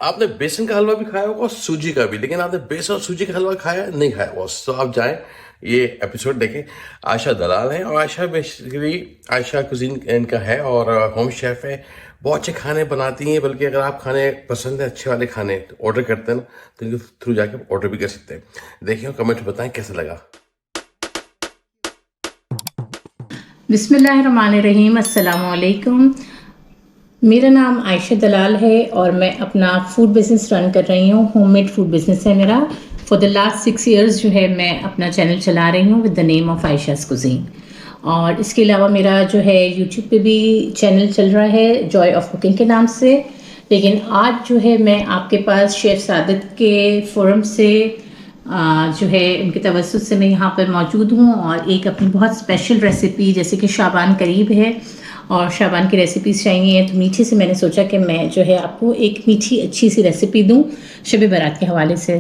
आपने बेसन का हलवा भी खाया होगा और सूजी का भी, लेकिन आपने बेसन और सूजी का हलवा खाया नहीं खाया होगा। तो आप जाएं, ये एपिसोड देखें। आयशा दलाल है और आयशा बेसिकली आयशा कुजीन इनका है और होम शेफ है। बहुत अच्छे खाने बनाती हैं, बल्कि अगर आप खाने पसंद है अच्छे वाले खाने तो ऑर्डर करते हैं ना, तो इनके थ्रू जाके ऑर्डर भी कर सकते हैं। देखिए कमेंट बताएं कैसा लगा। बिस्मिल्लाहिर्रहमानिर्रहीम, अस्सलाम वालेकुम। मेरा नाम आयशा दलाल है और मैं अपना फूड बिज़नेस रन कर रही हूँ। होममेड फूड बिज़नेस है मेरा। फॉर द लास्ट 6 इयर्स जो है मैं अपना चैनल चला रही हूँ with the name of Ayesha's cuisine. और इसके अलावा मेरा जो है यूट्यूब पे भी चैनल चल रहा है जॉय ऑफ कुकिंग के नाम से। लेकिन आज जो है मैं आपके पास शेफ़ सादिक के फोरम से जो है उनके तवज्जुह से मैं यहाँ पर मौजूद हूँ और एक अपनी बहुत स्पेशल रेसिपी, जैसे कि शाबान करीब है और शाबान की रेसिपीज़ चाहिए, तो मीठे से मैंने सोचा कि मैं जो है आपको एक मीठी अच्छी सी रेसिपी दूँ शब बारात के हवाले से।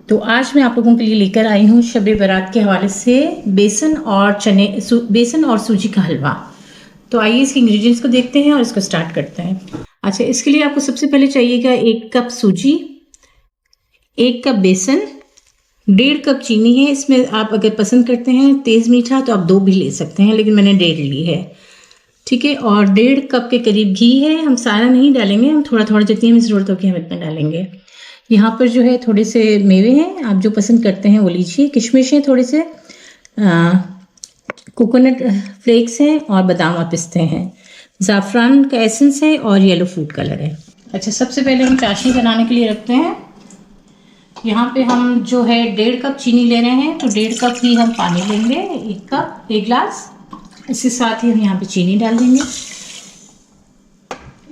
तो आज मैं आप लोगों के लिए लेकर आई हूँ शब बारात के हवाले से बेसन और सूजी का हलवा। तो आइए इसके इंग्रेडिएंट्स को देखते हैं और इसको स्टार्ट करते हैं। अच्छा, इसके लिए आपको सबसे पहले चाहिएगा 1 कप सूजी, 1 कप बेसन, 1.5 कप चीनी है। इसमें आप अगर पसंद करते हैं तेज़ मीठा तो आप 2 भी ले सकते हैं, लेकिन मैंने 1.5 ली है, ठीक है। और 1.5 कप के करीब घी है। हम सारा नहीं डालेंगे, हम थोड़ा थोड़ा जितनी हमें ज़रूरत होगी हम इतना डालेंगे। यहाँ पर जो है थोड़े से मेवे हैं, आप जो पसंद करते हैं वो लीजिए। किशमिश है, थोड़े से कोकोनट फ्लेक्स हैं और बादाम और पिस्ते हैं। ज़ाफ़रान का एसेंस है और येलो फूड कलर है। अच्छा, सबसे पहले हम चाशनी बनाने के लिए रखते हैं। यहाँ पे हम जो है 1.5 कप चीनी ले रहे हैं, तो 1.5 कप ही हम पानी लेंगे, 1 गिलास। इसके साथ ही हम यहाँ पे चीनी डाल देंगे।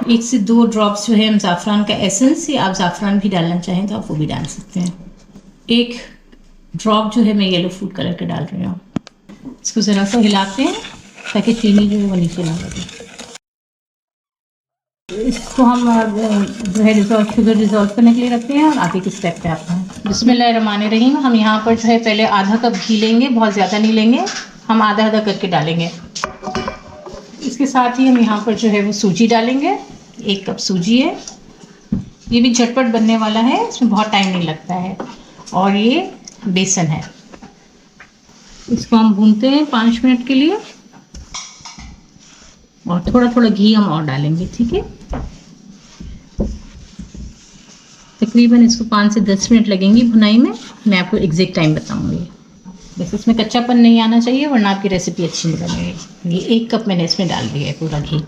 1 से 2 ड्रॉप्स जो है हम ज़ाफ़रान का एसेंस, या आप ज़ाफ़रान भी डालना चाहें तो आप वो भी डाल सकते हैं। 1 ड्रॉप जो है मैं येलो फूड कलर का डाल रही हूँ। इसको ज़रा सा हिलाते हैं ताकि चीनी जो है वो नीचे ना लगे। इसको हम जो है शुगर डिज़ोल्व करने के लिए रखते हैं और आगे के स्टेप पे आते हैं। बिस्मिल्लाहिर्रहमानिर्रहीम। हम यहाँ पर जो है पहले आधा कप घी लेंगे, बहुत ज़्यादा नहीं लेंगे, हम आधा आधा करके डालेंगे। इसके साथ ही हम यहाँ पर जो है वो सूजी डालेंगे। 1 कप सूजी है, ये भी झटपट बनने वाला है, इसमें बहुत टाइम नहीं लगता है। और ये बेसन है, इसको हम भूनते हैं 5 मिनट के लिए और थोड़ा थोड़ा घी हम और डालेंगे, ठीक है। तकरीबन इसको 5 से 10 मिनट लगेंगी भुनाई में। मैं आपको एग्जैक्ट टाइम बताऊंगी। बस इसमें कच्चापन नहीं आना चाहिए, वरना आपकी रेसिपी अच्छी नहीं बनेगी। ये 1 कप मैंने इसमें डाल दिया है पूरा घी।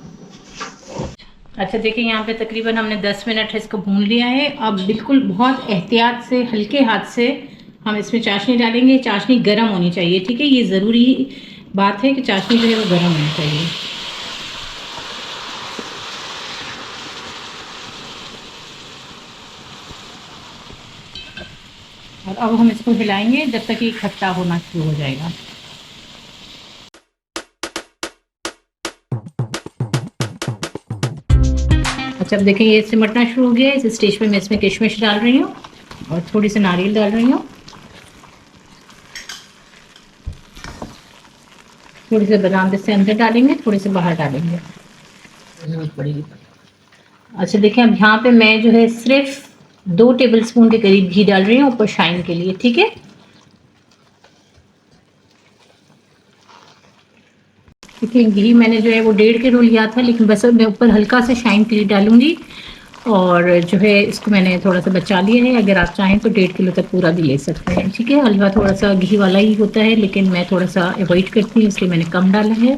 अच्छा, देखिए यहाँ पे तकरीबन हमने 10 मिनट इसको भून लिया है। अब बिल्कुल बहुत एहतियात से, हल्के हाथ से हम इसमें चाशनी डालेंगे। चाशनी गर्म होनी चाहिए, ठीक है। ये ज़रूरी बात है कि चाशनी जो है वो गर्म होनी चाहिए। और अब हम इसको हिलाएंगे जब तक ये खट्टा होना शुरू हो जाएगा। अच्छा, अब देखिए ये सिमटना शुरू हो गया है। इस स्टेज पे मैं इसमें किशमिश डाल रही हूँ और थोड़ी सी नारियल डाल रही हूँ, थोड़ी सी बादाम पिस्ते अंदर डालेंगे, थोड़े से बाहर डालेंगे, जरूरत पड़ेगी। अच्छा, देखिए अब यहाँ पे मैं जो है सिर्फ 2 टेबलस्पून के करीब घी डाल रही हूँ ऊपर शाइन के लिए, ठीक है। देखिए घी मैंने जो है वो 1.5 किलो लिया था, लेकिन बस मैं ऊपर हल्का सा शाइन के लिए डालूंगी। और जो है इसको मैंने थोड़ा सा बचा लिया है। अगर आप चाहें तो 1.5 किलो तक पूरा भी ले सकते हैं, ठीक है। हलवा थोड़ा सा घी वाला ही होता है, लेकिन मैं थोड़ा सा अवॉइड करती हूँ, इसलिए मैंने कम डाला है।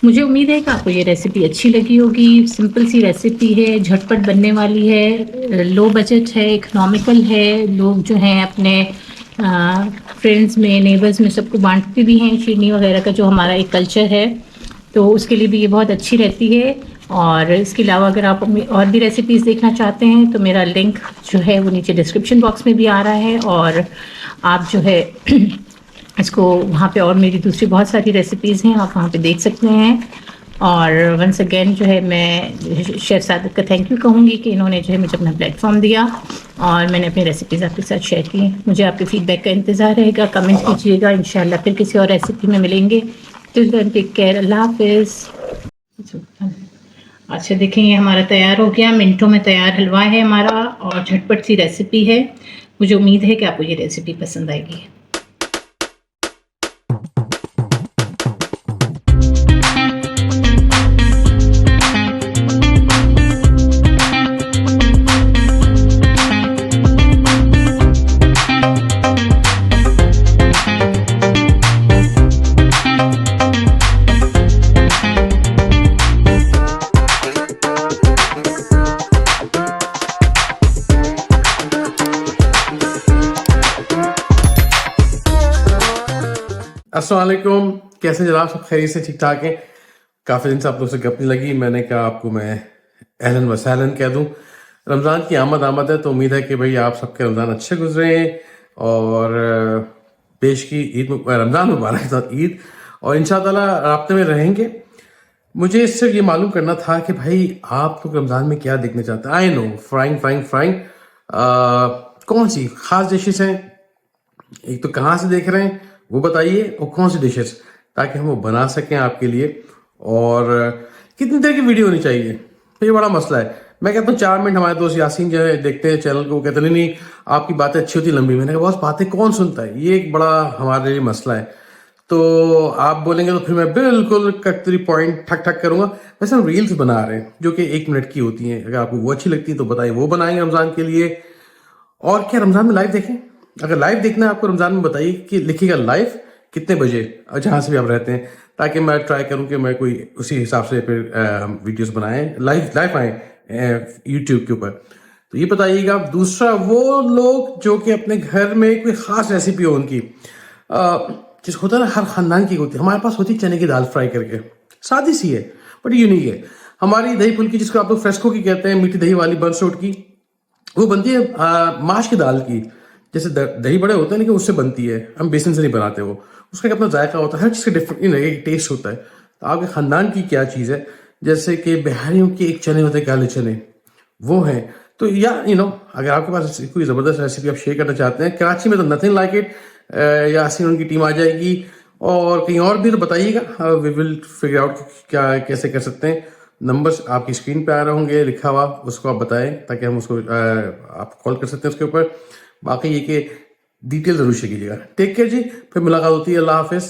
मुझे उम्मीद है कि आपको ये रेसिपी अच्छी लगी होगी। सिंपल सी रेसिपी है, झटपट बनने वाली है, लो बजट है, इकोनॉमिकल है। लोग जो हैं अपने फ्रेंड्स में, नेबर्स में सबको बांटते भी हैं। शीरनी वगैरह का जो हमारा एक कल्चर है, तो उसके लिए भी ये बहुत अच्छी रहती है। और इसके अलावा अगर आप और भी रेसिपीज़ देखना चाहते हैं तो मेरा लिंक जो है वो नीचे डिस्क्रिप्शन बॉक्स में भी आ रहा है, और आप जो है इसको वहाँ पे और मेरी दूसरी बहुत सारी रेसिपीज़ हैं, आप वहाँ पे देख सकते हैं। और वंस अगेन जो है मैं शेफ़ सादिक का थैंक यू कहूँगी कि इन्होंने जो है मुझे अपना प्लेटफॉर्म दिया और मैंने अपनी रेसिपीज़ आपके साथ शेयर की। मुझे आपके फीडबैक का इंतज़ार रहेगा, कमेंट कीजिएगा। इंशाल्लाह फिर किसी और रेसिपी में मिलेंगे। टिल देन टेक केयर, अल्लाह हाफिज़। अच्छा देखें, ये हमारा तैयार हो गया, मिनटों में तैयार हलवा है हमारा और झटपट सी रेसिपी है। मुझे उम्मीद है कि आपको ये रेसिपी पसंद आएगी। अस्सलाम वालेकुम, कैसे जनाब? सब खैरियत से ठीक ठाक हैं? काफ़ी दिन से आप लोग से गप नहीं लगी, मैंने कहा आपको मैं अहलन व सहलन कह दूं। रमज़ान की आमद है, तो उम्मीद है कि भाई आप सबके रमज़ान अच्छे गुजरे हैं और पेश की रमज़ान मुबारक के साथ ईद, और इंशाअल्लाह राब्ते में रहेंगे। मुझे इससे ये मालूम करना था कि भाई आप लोग रमज़ान में क्या देखना चाहते हैं। आई नो फ्राइंग कौन सी खास डिशेस हैं, एक तो कहाँ से देख रहे हैं वो बताइए, और कौन सी डिशेस, ताकि हम वो बना सकें आपके लिए। और कितनी देर की वीडियो होनी चाहिए, तो ये बड़ा मसला है। मैं कहता हूँ 4 मिनट। हमारे दोस्त यासीन जो है देखते हैं चैनल को, कहते नहीं आपकी बातें अच्छी होती लंबी। मैंने कहा बॉस बातें कौन सुनता है, ये एक बड़ा हमारे लिए मसला है। तो आप बोलेंगे तो फिर मैं बिल्कुल कटरी पॉइंट ठक ठक करूंगा। वैसे हम रील्स बना रहे हैं जो कि 1 मिनट की होती हैं, अगर आपको वो अच्छी लगती है तो बताइए, वो बनाएंगे रमजान के लिए। और क्या रमजान में लाइव देखें? अगर लाइव देखना है आपको रमजान में, बताइए कि लिखिएगा लाइव कितने बजे, जहां से भी आप रहते हैं, ताकि मैं ट्राई करूं कि मैं कोई उसी हिसाब से फिर हम वीडियोस बनाएं, लाइव आए यूट्यूब के ऊपर। तो ये बताइएगा। दूसरा, वो लोग जो कि अपने घर में कोई खास रेसिपी हो उनकी, जिस होता है ना हर खानदान की होती है, हमारे पास होती है चने की दाल फ्राई करके, सादी सी है बट यूनिक है। हमारी दही फुल्की, जिसको आप लोग फ्रेस्को की कहते हैं, मीठी दही वाली बंसोट की, वो बनती है माश की दाल की। जैसे दही बड़े होते हैं लेकिन उससे बनती है, हम बेसन से नहीं बनाते। वो उसका एक अपना जायका होता है, हर चीज़ का डिफरेंट एक टेस्ट होता है। तो आपके खानदान की क्या चीज़ है, जैसे कि बिहारियों के एक चने होते हैं काले चने, वो हैं। तो या अगर आपके पास कोई ज़बरदस्त रेसिपी आप शेयर करना चाहते हैं, कराची में तो नथिंग लाइक इट, यासीन उनकी टीम आ जाएगी, और कहीं और भी तो बताइएगा, वी विल फिगर आउट क्या कैसे कर सकते हैं। नंबर्स आपकी स्क्रीन पे आ रहे होंगे लिखा हुआ, उसको आप बताएं ताकि हम उसको आप कॉल कर सकते हैं उसके ऊपर। बाकी ये कि डिटेल जरूर शेयर कीजिएगा। टेक केयर जी, फिर मुलाकात होती है। अल्लाह हाफिज।